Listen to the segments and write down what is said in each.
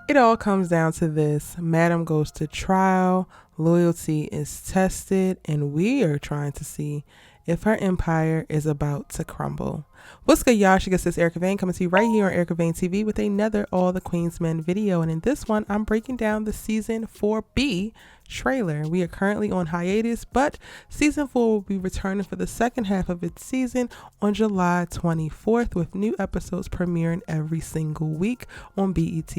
It all comes down to this. Madam goes to trial, loyalty is tested, and we are trying to see if her empire is about to crumble. What's good, y'all? She gets this Erica Vane coming to you right here on Erica Vane TV with another All the Queensmen video. And in this one, I'm breaking down the season 4B trailer. We are currently on hiatus, but season 4 will be returning for the second half of its season on July 24th with new episodes premiering every single week on BET+.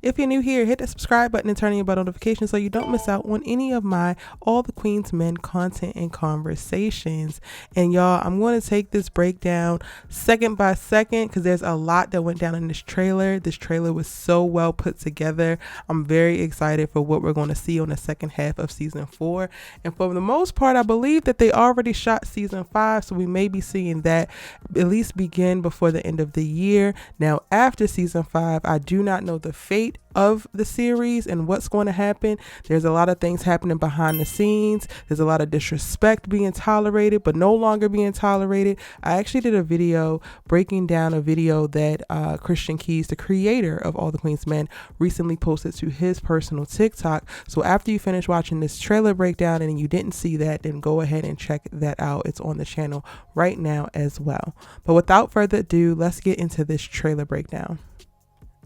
If you're new here, hit the subscribe button and turn on your bell notifications so you don't miss out on any of my All the Queensmen content and conversations. And y'all, I'm going to take this breakdown second by second because there's a lot that went down in this trailer. This trailer was so well put together. I'm very excited for what we're going to see on the second half of season 4, and for the most part I believe that they already shot season 5, so we may be seeing that at least begin before the end of the year. Now after season 5, I do not know the fate of the series and what's going to happen. There's a lot of things happening behind the scenes. There's a lot of disrespect being tolerated, but no longer being tolerated. I actually did a video breaking down a video that Christian Keys, the creator of All the Queensmen, recently posted to his personal TikTok. So after you finish watching this trailer breakdown and you didn't see that, then go ahead and check that out. It's on the channel right now as well. But without further ado, let's get into this trailer breakdown.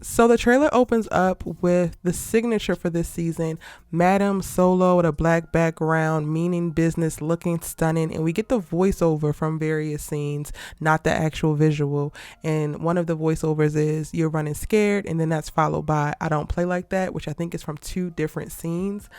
So the trailer opens up with the signature for this season, Madam solo with a black background, meaning business, looking stunning, and we get the voiceover from various scenes, not the actual visual. And one of the voiceovers is "You're running scared," and then that's followed by "I don't play like that," which I think is from 2 different scenes.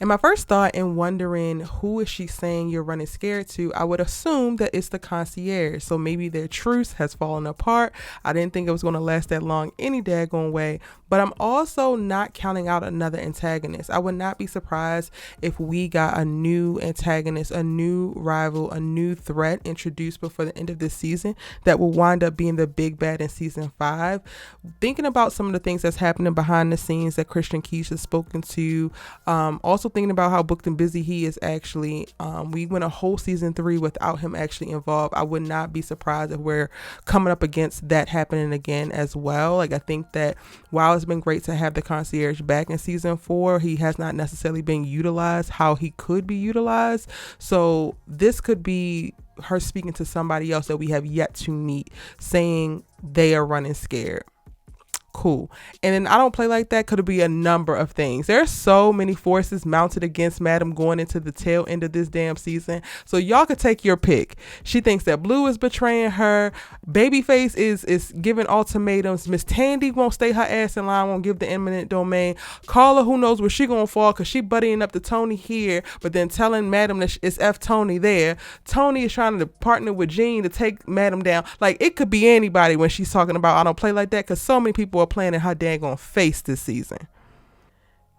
And my first thought in wondering who is she saying "you're running scared" to, I would assume that it's the concierge. So maybe their truce has fallen apart. I didn't think it was going to last that long any daggone way. But I'm also not counting out another antagonist. I would not be surprised if we got a new antagonist, a new rival, a new threat introduced before the end of this season that will wind up being the big bad in season 5. Thinking about some of the things that's happening behind the scenes that Christian Keys has spoken to, also thinking about how booked and busy he is actually. We went a whole season 3 without him actually involved. I would not be surprised if we're coming up against that happening again as well. Like, I think that while it's been great to have the concierge back in season 4, he has not necessarily been utilized how he could be utilized. So this could be her speaking to somebody else that we have yet to meet, saying they are running scared. Cool. And then "I don't play like that" could be a number of things. There's so many forces mounted against Madam going into the tail end of this damn season. So y'all could take your pick. She thinks that Blue is betraying her. Babyface is giving ultimatums. Miss Tandy won't stay her ass in line, won't give the eminent domain. Carla, who knows where she gonna fall because she buddying up to Toni here, but then telling Madam that it's F Toni there. Toni is trying to partner with Jean to take Madam down. Like, it could be anybody when she's talking about "I don't play like that," because so many people are playing in her daggone face this season.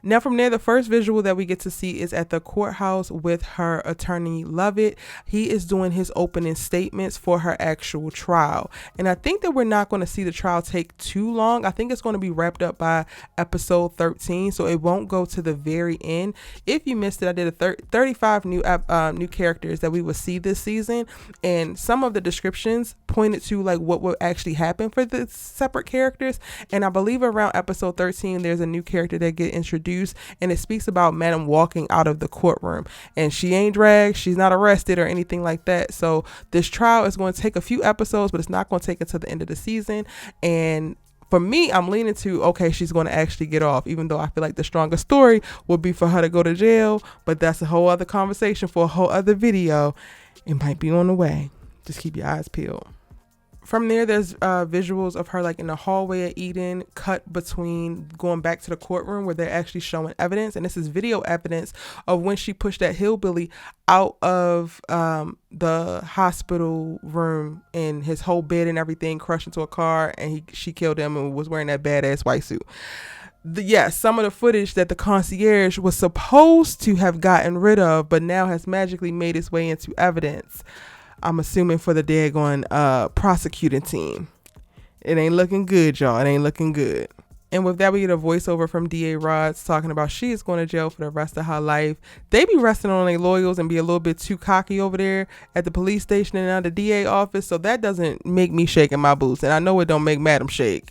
Now from there, the first visual that we get to see is at the courthouse with her attorney Lovett. He is doing his opening statements for her actual trial. And I think that we're not going to see the trial take too long. I think it's going to be wrapped up by episode 13, so it won't go to the very end. If you missed it, I did a 35 new characters that we will see this season, and some of the descriptions pointed to like what will actually happen for the separate characters. And I believe around episode 13, there's a new character that get introduced, and it speaks about Madam walking out of the courtroom, and she ain't dragged, she's not arrested or anything like that. So this trial is going to take a few episodes, but it's not going to take until the end of the season. And for me, I'm leaning to, okay, she's going to actually get off, even though I feel like the stronger story would be for her to go to jail, but that's a whole other conversation for a whole other video. It might be on the way. Just keep your eyes peeled. From there, there's visuals of her like in the hallway at Eden, cut between going back to the courtroom where they're actually showing evidence. And this is video evidence of when she pushed that hillbilly out of the hospital room and his whole bed and everything crushed into a car, and she killed him and was wearing that badass white suit. Yes, some of the footage that the concierge was supposed to have gotten rid of, but now has magically made its way into evidence. I'm assuming for the daggone prosecuting team. It ain't looking good, y'all. It ain't looking good. And with that, we get a voiceover from DA Rods talking about she is going to jail for the rest of her life. They be resting on their loyals and be a little bit too cocky over there at the police station and at the DA office. So that doesn't make me shake in my boots. And I know it don't make Madam shake.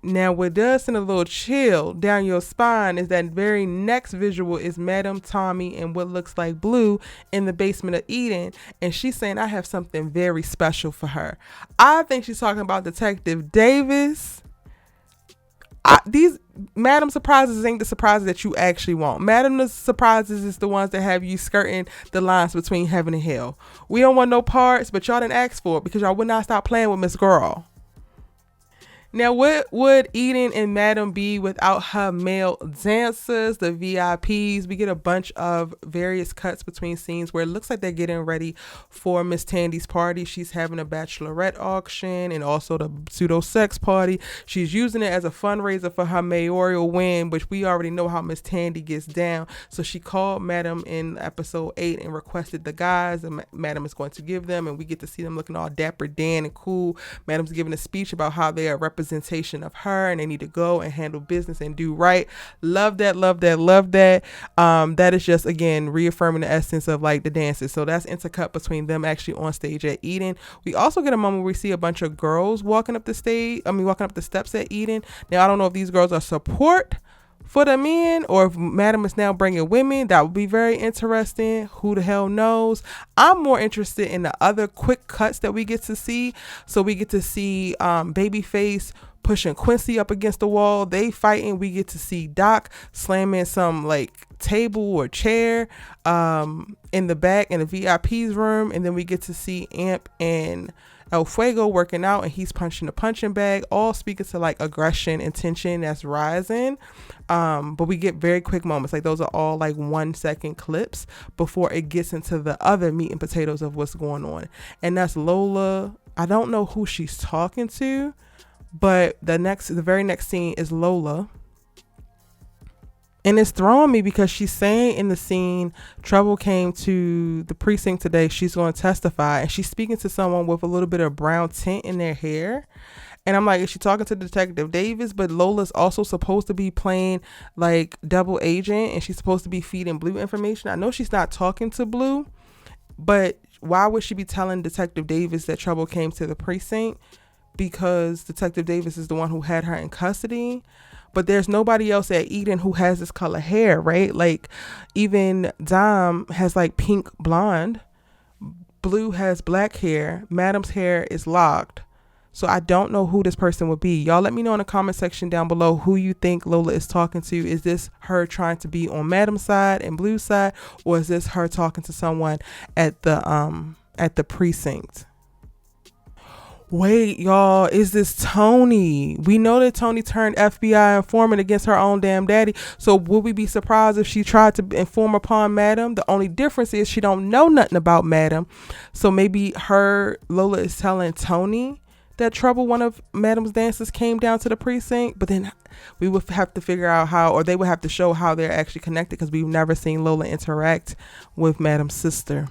Now, what does send a little chill down your spine is that very next visual is Madame Tommy and what looks like Blue in the basement of Eden. And she's saying, I have something very special for her. I think she's talking about Detective Davis. These Madam Surprises ain't the surprises that you actually want. Madam Surprises is the ones that have you skirting the lines between heaven and hell. We don't want no parts, but y'all didn't ask for it because y'all would not stop playing with Miss Girl. Now, what would Eden and Madam be without her male dancers, the VIPs? We get a bunch of various cuts between scenes where it looks like they're getting ready for Miss Tandy's party. She's having a bachelorette auction and also the pseudo sex party. She's using it as a fundraiser for her mayoral win, which we already know how Miss Tandy gets down. So she called Madam in episode 8 and requested the guys, and Madam is going to give them, and we get to see them looking all dapper Dan and cool. Madam's giving a speech about how they are representation of her and they need to go and handle business and do right. Love that. That is just, again, reaffirming the essence of like the dances. So that's intercut between them actually on stage at Eden. We also get a moment where we see a bunch of girls walking up the steps at Eden. Now, I don't know if these girls are support for the men or if Madam is now bringing women. That would be very interesting. Who the hell knows? I'm more interested in the other quick cuts that we get to see. So we get to see Babyface pushing Quincy up against the wall. They fighting. We get to see Doc slamming some like table or chair in the back in the VIP's room. And then we get to see Amp and El Fuego working out, and he's punching the punching bag, all speaking to like aggression and tension that's rising. But we get very quick moments. Like those are all like 1 second clips before it gets into the other meat and potatoes of what's going on. And that's Lola. I don't know who she's talking to, but the very next scene is Lola. And it's throwing me because she's saying in the scene, Trouble came to the precinct today. She's going to testify. And she's speaking to someone with a little bit of brown tint in their hair. And I'm like, is she talking to Detective Davis? But Lola's also supposed to be playing like double agent. And she's supposed to be feeding Blue information. I know she's not talking to Blue. But why would she be telling Detective Davis that Trouble came to the precinct? Because Detective Davis is the one who had her in custody. But there's nobody else at Eden who has this color hair, right? Like even Dom has like pink blonde. Blue has black hair. Madam's hair is locked. So I don't know who this person would be. Y'all let me know in the comment section down below who you think Lola is talking to. Is this her trying to be on Madam's side and Blue's side? Or is this her talking to someone at the precinct? Wait, y'all, is this Toni? We know that Toni turned FBI informant against her own damn daddy. So would we be surprised if she tried to inform upon Madam? The only difference is she don't know nothing about Madam. So maybe Lola is telling Toni that Trouble, one of Madam's dancers, came down to the precinct. But then we would have to figure out how, or they would have to show how they're actually connected, because we've never seen Lola interact with Madam's sister.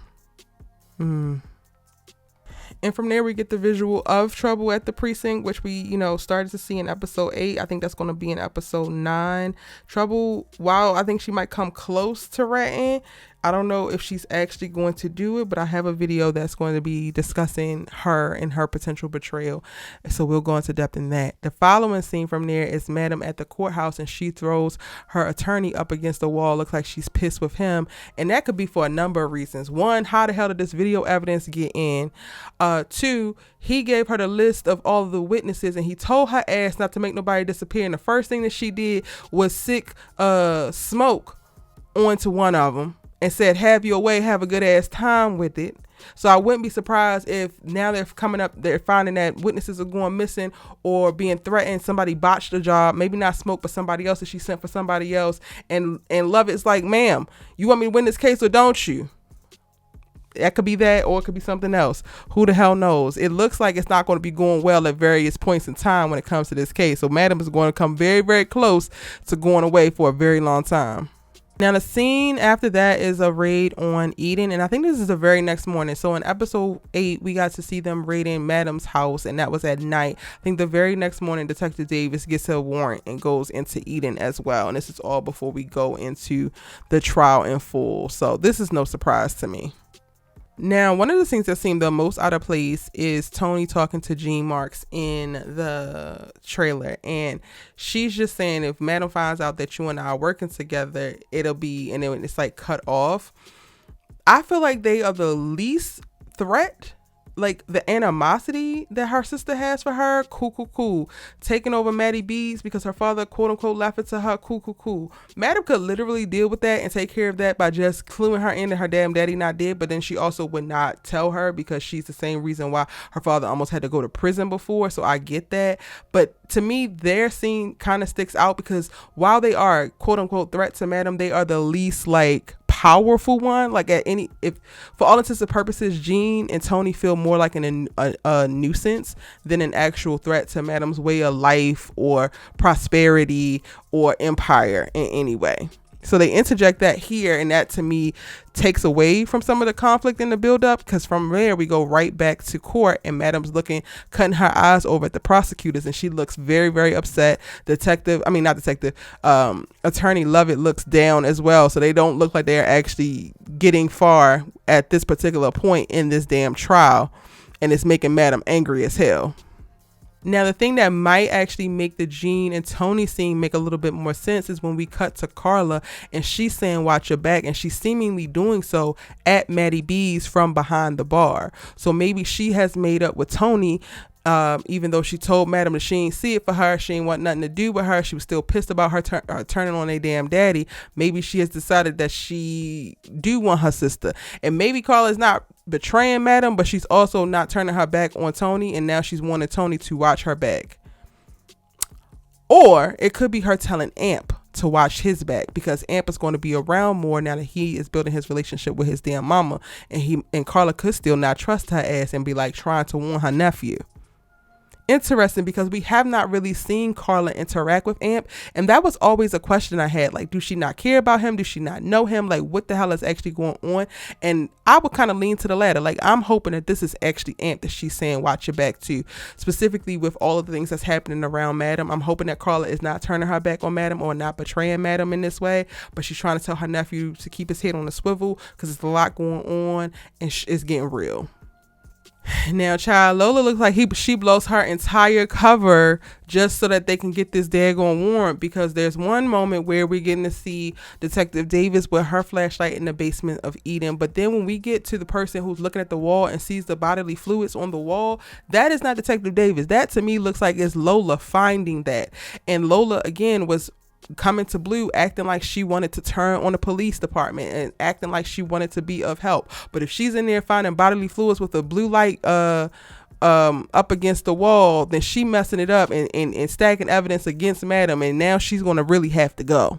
And from there, we get the visual of Trouble at the precinct, which we, started to see in episode 8. I think that's going to be in episode 9. Trouble, while I think she might come close to ratting, I don't know if she's actually going to do it, but I have a video that's going to be discussing her and her potential betrayal. So we'll go into depth in that. The following scene from there is Madam at the courthouse, and she throws her attorney up against the wall. Looks like she's pissed with him. And that could be for a number of reasons. 1, how the hell did this video evidence get in? 2, he gave her the list of all of the witnesses, and he told her ass not to make nobody disappear. And the first thing that she did was sick smoke onto one of them and said, have your way, have a good ass time with it. So I wouldn't be surprised if now they're finding that witnesses are going missing or being threatened. Somebody botched the job, maybe not Smoke, but somebody else that she sent for somebody else. And Lovett's like, ma'am, you want me to win this case or don't you? That could be that, or it could be something else. Who the hell knows? It looks like it's not going to be going well at various points in time when it comes to this case. So Madam is going to come very, very close to going away for a very long time. Now, the scene after that is a raid on Eden, and I think this is the very next morning. So in episode 8, we got to see them raiding Madam's house, and that was at night. I think the very next morning, Detective Davis gets a warrant and goes into Eden as well. And this is all before we go into the trial in full. So this is no surprise to me. Now, one of the things that seemed the most out of place is Toni talking to Jean Marks in the trailer. And she's just saying, if Madam finds out that you and I are working together, it'll be, and then it's like cut off. I feel like they are the least threat. Like the animosity that her sister has for her, cool. Taking over Maddie B's because her father, quote unquote, left it to her, cool. Madam could literally deal with that and take care of that by just cluing her in that her damn daddy not dead, but then she also would not tell her because she's the same reason why her father almost had to go to prison before. So I get that. But to me, their scene kind of sticks out because while they are, quote unquote, threats to Madam, they are the least like powerful one. Like if for all intents and purposes, Jean and Toni feel more like a nuisance than an actual threat to Madam's way of life or prosperity or empire in any way. So they interject that here, and that to me takes away from some of the conflict in the build-up, because from there we go right back to court and Madam's cutting her eyes over at the prosecutors, and she looks very, very upset. Attorney Lovett looks down as well, so they don't look like they're actually getting far at this particular point in this damn trial, and it's making Madam angry as hell. Now, the thing that might actually make the Jean and Toni scene make a little bit more sense is when we cut to Carla and she's saying, watch your back, and she's seemingly doing so at Maddie B's from behind the bar. So maybe she has made up with Toni, even though she told Madam that she ain't see it for her, she ain't want nothing to do with her, she was still pissed about her turning on a damn daddy. Maybe she has decided that she do want her sister, and maybe Carla's not betraying Madam, but she's also not turning her back on Toni, and now she's wanting Toni to watch her back. Or it could be her telling Amp to watch his back, because Amp is going to be around more now that he is building his relationship with his damn mama, and Carla could still not trust her ass and be like trying to warn her nephew. Interesting, because we have not really seen Carla interact with Amp, and that was always a question I had. Like, do she not care about him? Do she not know him? Like, what the hell is actually going on? And I would kind of lean to the latter. Like, I'm hoping that this is actually Amp that she's saying watch your back to, specifically with all of the things that's happening around Madam. I'm hoping that Carla is not turning her back on Madam or not betraying Madam in this way, but she's trying to tell her nephew to keep his head on the swivel, because there's a lot going on and it's getting real. Now, child, Lola looks like she blows her entire cover just so that they can get this daggone warrant, because there's one moment where we're getting to see Detective Davis with her flashlight in the basement of Eden, but then when we get to the person who's looking at the wall and sees the bodily fluids on the wall, that is not Detective Davis. That to me looks like it's Lola finding that, and Lola again was coming to Blue acting like she wanted to turn on the police department and acting like she wanted to be of help. But if she's in there finding bodily fluids with a blue light up against the wall, then she messing it up and stacking evidence against Madam, and now she's going to really have to go.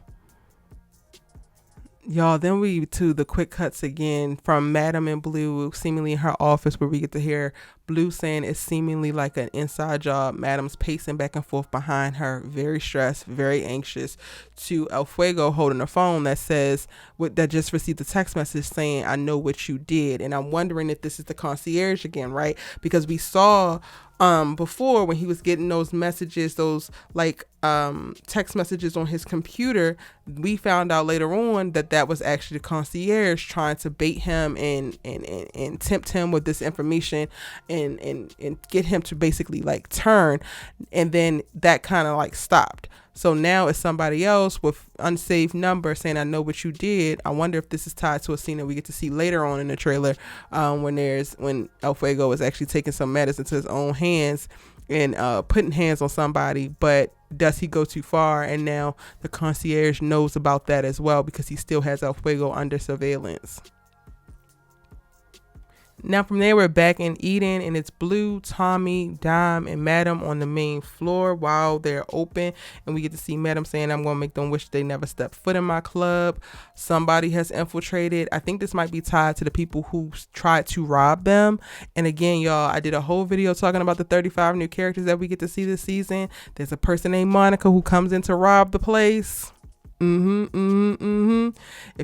Y'all, then we to the quick cuts again from Madam and Blue, seemingly in her office, where we get to hear Blue saying it's seemingly like an inside job. Madam's pacing back and forth behind her, very stressed, very anxious, to El Fuego holding a phone that says, that just received a text message saying, I know what you did. And I'm wondering if this is the concierge again, right? Because we saw before when he was getting those messages, those like text messages on his computer, we found out later on that was actually the concierge trying to bait him and tempt him with this information and get him to basically like turn, and then that kind of like stopped. So now it's somebody else with unsaved number saying, I know what you did. I wonder if this is tied to a scene that we get to see later on in the trailer, when El Fuego is actually taking some matters into his own hands and putting hands on somebody. But does he go too far? And now the concierge knows about that as well, because he still has El Fuego under surveillance. Now from there, we're back in Eden, and it's Blue, Tommy, Dime, and Madam on the main floor while they're open, and we get to see Madam saying, I'm going to make them wish they never stepped foot in my club. Somebody has infiltrated. I think this might be tied to the people who tried to rob them. And again, y'all, I did a whole video talking about the 35 new characters that we get to see this season. There's a person named Monica who comes in to rob the place. If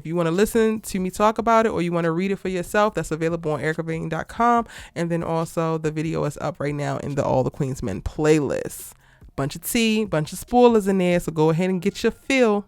you want to listen to me talk about it, or you want to read it for yourself, that's available on ericavane.com. And then also the video is up right now in the All the Queensmen playlist. Bunch of tea, bunch of spoilers in there, so go ahead and get your fill.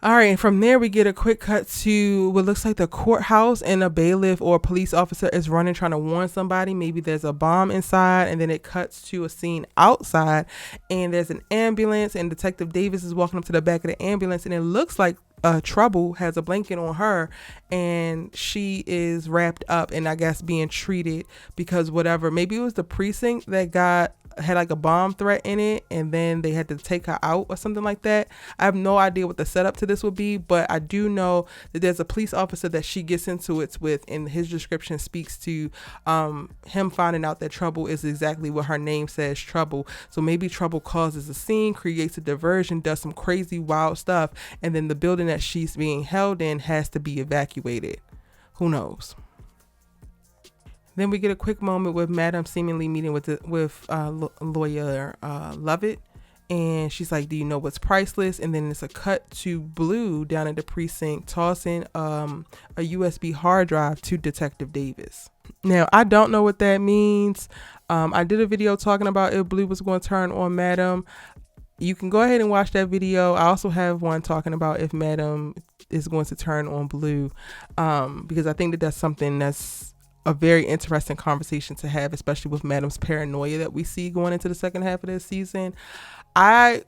All right, and from there we get a quick cut to what looks like the courthouse, and a bailiff or a police officer is running trying to warn somebody. Maybe there's a bomb inside, and then it cuts to a scene outside, and there's an ambulance, and Detective Davis is walking up to the back of the ambulance, and it looks like Trouble has a blanket on her, and she is wrapped up and I guess being treated because whatever, maybe it was the precinct that had like a bomb threat in it, and then they had to take her out or something like that. I have no idea what the setup to this would be, but I do know that there's a police officer that she gets into it with, and his description speaks to him finding out that Trouble is exactly what her name says, Trouble. So maybe Trouble causes a scene, creates a diversion, does some crazy wild stuff, and then the building that she's being held in has to be evacuated. Who knows? Then we get a quick moment with Madam seemingly meeting with lawyer Lovett, and she's like, do you know what's priceless? And then it's a cut to Blue down at the precinct tossing a USB hard drive to Detective Davis. Now, I don't know what that means. I did a video talking about if Blue was going to turn on Madam. You can go ahead and watch that video. I also have one talking about if Madam is going to turn on Blue, because I think that that's something that's a very interesting conversation to have, especially with Madam's paranoia that we see going into the second half of this season. I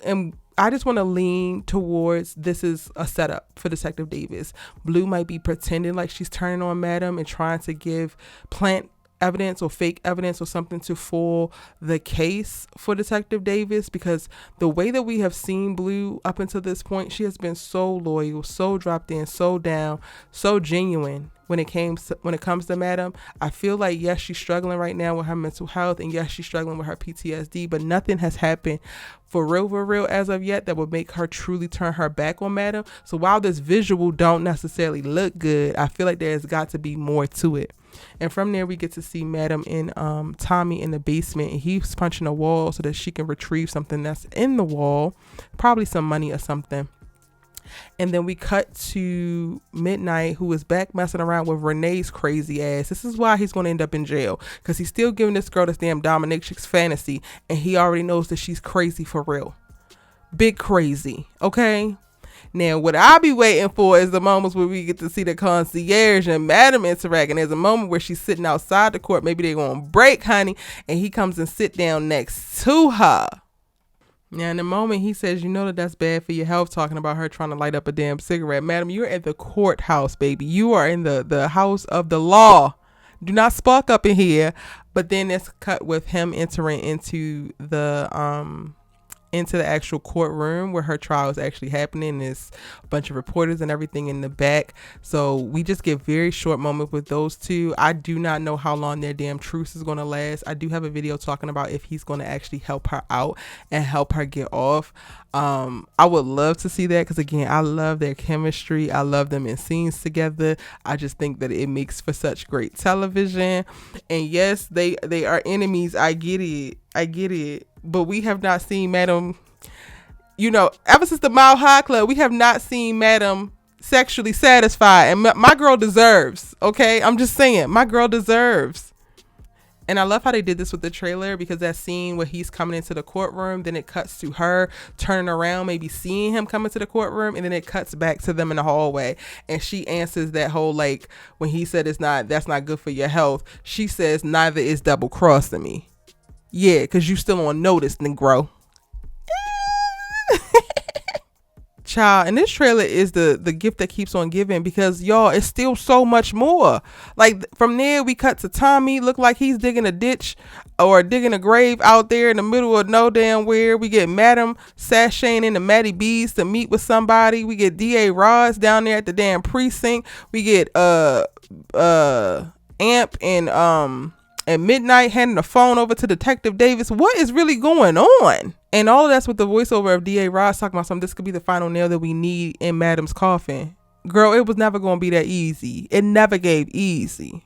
just want to lean towards this is a setup for Detective Davis. Blue might be pretending like she's turning on Madam and trying to plant evidence or fake evidence or something to foil the case for Detective Davis, because the way that we have seen Blue up until this point, she has been so loyal, so dropped in, so down, so genuine when it comes to Madam. I feel like, yes, she's struggling right now with her mental health, and yes, she's struggling with her PTSD, but nothing has happened for real as of yet that would make her truly turn her back on Madam. So while this visual don't necessarily look good, I feel like there's got to be more to it. And from there we get to see Madam and Tommy in the basement, and he's punching a wall so that she can retrieve something that's in the wall, probably some money or something. And then we cut to Midnight, who is back messing around with Renee's crazy ass. This is why he's going to end up in jail, because he's still giving this girl this damn dominatrix fantasy, and he already knows that she's crazy for real. Big crazy, okay? Now, what I be waiting for is the moments where we get to see the concierge and Madam interact. And there's a moment where she's sitting outside the court. Maybe they're going to break, honey. And he comes and sit down next to her. Now, in the moment he says, you know that's bad for your health, talking about her trying to light up a damn cigarette. Madam, you're at the courthouse, baby. You are in the house of the law. Do not spark up in here. But then it's cut with him entering into the actual courtroom where her trial is actually happening. There's a bunch of reporters and everything in the back. So we just get very short moment with those two. I do not know how long their damn truce is going to last. I do have a video talking about if he's going to actually help her out and help her get off. I would love to see that, because again, I love their chemistry. I love them in scenes together. I just think that it makes for such great television. And yes, they are enemies. I get it. But we have not seen Madam, ever since the Mile High Club, we have not seen Madam sexually satisfied. And my girl deserves, okay? I'm just saying, my girl deserves. And I love how they did this with the trailer, because that scene where he's coming into the courtroom, then it cuts to her turning around, maybe seeing him come into the courtroom, and then it cuts back to them in the hallway. And she answers that whole, like, when he said that's not good for your health, she says, neither is double crossing me. Yeah, because you still on notice, Negro. Child, and this trailer is the gift that keeps on giving, because y'all, it's still so much more. Like, from there we cut to Tommy, look like he's digging a ditch or digging a grave out there in the middle of no damn where. We get Madam sashaying into Maddie B's to meet with somebody. We get DA Ross down there at the damn precinct. We get Amp and at Midnight handing the phone over to Detective Davis. What is really going on? And all of that's with the voiceover of D.A. Ross talking about something. This could be the final nail that we need in Madam's coffin. Girl, it was never going to be that easy. It never gave easy.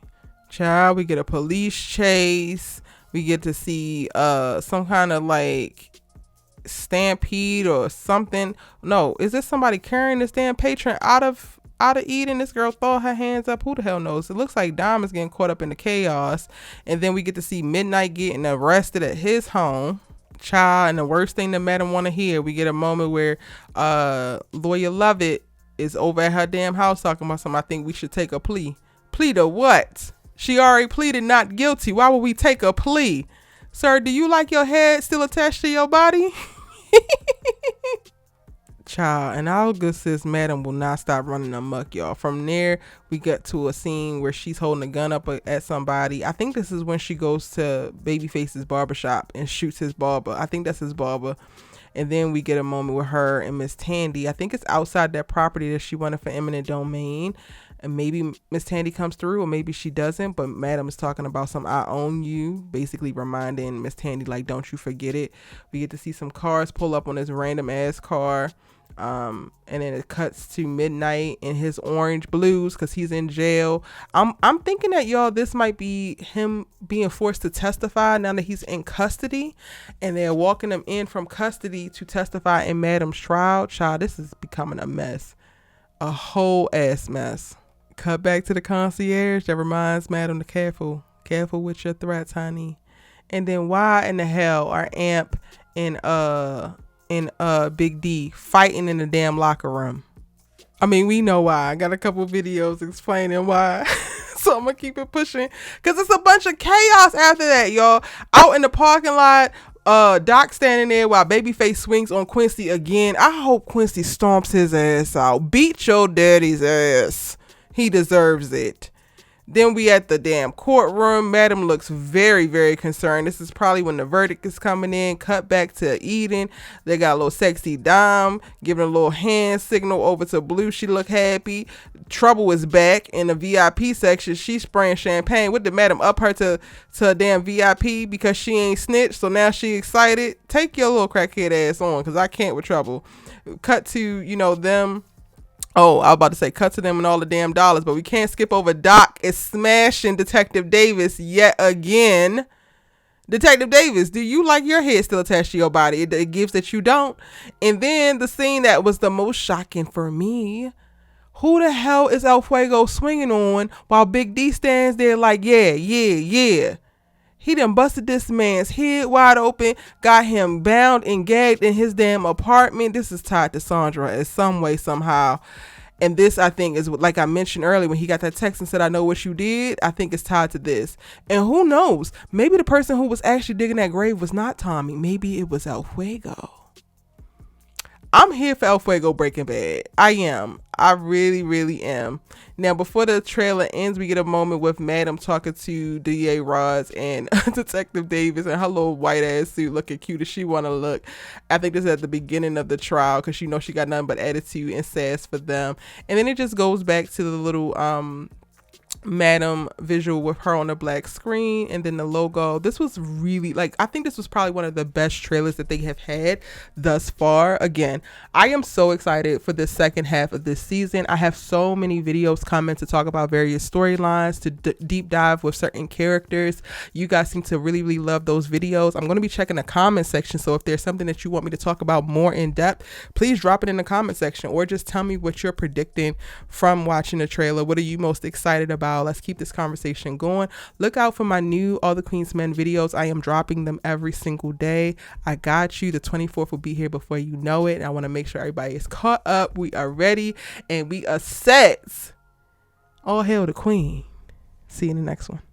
Child, we get a police chase. We get to see some kind of like stampede or something. No, is this somebody carrying this damn patron out of Eden? This girl throw her hands up. Who the hell knows? It looks like Diamond's getting caught up in the chaos. And then we get to see Midnight getting arrested at his home. Child, and the worst thing that Madam want to hear, we get a moment where lawyer Lovett is over at her damn house talking about something. I think we should take a plea. Plea to what? She already pleaded not guilty. Why would we take a plea? Sir, do you like your head still attached to your body? Child, and our good sis Madam will not stop running amok, y'all. From there, we get to a scene where she's holding a gun up at somebody. I think this is when she goes to Babyface's barbershop and shoots his barber. I think that's his barber. And then we get a moment with her and Miss Tandy. I think it's outside that property that she wanted for eminent domain. And maybe Miss Tandy comes through or maybe she doesn't. But Madam is talking about some I own you. Basically reminding Miss Tandy, like, don't you forget it. We get to see some cars pull up on this random ass car. And then it cuts to midnight in his orange blues because he's in jail. I'm thinking that, y'all, this might be him being forced to testify now that he's in custody, and they're walking him in from custody to testify in Madam's trial. Child, this is becoming a mess, a whole ass mess. Cut back to the concierge that reminds Madam to careful with your threats, honey. And then why in the hell are Amp and Big D fighting in the damn locker room? I mean, we know why. I got a couple videos explaining why. So I'm gonna keep it pushing because it's a bunch of chaos after that, y'all. Out in the parking lot, Doc standing there while Babyface swings on Quincy again. I hope Quincy stomps his ass out. Beat your daddy's ass. He deserves it. Then we at the damn courtroom. Madam looks very, very concerned. This is probably when the verdict is coming in. Cut back to Eden. They got a little sexy Dom giving a little hand signal over to Blue. She look happy. Trouble is back in the VIP section. She's spraying champagne. What did Madam up her to a damn VIP because she ain't snitched? So now she excited. Take your little crackhead ass on because I can't with Trouble. Cut to, them. Oh, I was about to say cut to them and all the damn dollars, but we can't skip over Doc is smashing Detective Davis yet again. Detective Davis, do you like your head still attached to your body? It gives that you don't. And then the scene that was the most shocking for me. Who the hell is El Fuego swinging on while Big D stands there like, yeah. He done busted this man's head wide open, got him bound and gagged in his damn apartment. This is tied to Sandra in some way, somehow. And this, I think, is like I mentioned earlier when he got that text and said, I know what you did. I think it's tied to this. And who knows? Maybe the person who was actually digging that grave was not Tommy. Maybe it was El Fuego. I'm here for El Fuego Breaking Bad. I am. I really, really am. Now, before the trailer ends, we get a moment with Madam talking to DA Rods and Detective Davis in her little white ass suit looking cute as she want to look. I think this is at the beginning of the trial because she got nothing but attitude and sass for them. And then it just goes back to the little Madam visual with her on the black screen and then the logo. This was really, I think this was probably one of the best trailers that they have had thus far. Again, I am so excited for the second half of this season. I have so many videos coming to talk about various storylines, to deep dive with certain characters. You guys seem to really, really love those videos. I'm going to be checking the comment section, so if there's something that you want me to talk about more in depth, please drop it in the comment section or just tell me what you're predicting from watching the trailer. What are you most excited about? Let's keep this conversation going. Look out for my new All the Queen's Men videos. I am dropping them every single day. I got you. The 24th will be here before you know it. I want to make sure everybody is caught up. We are ready and we are set. All hail the Queen. See you in the next one.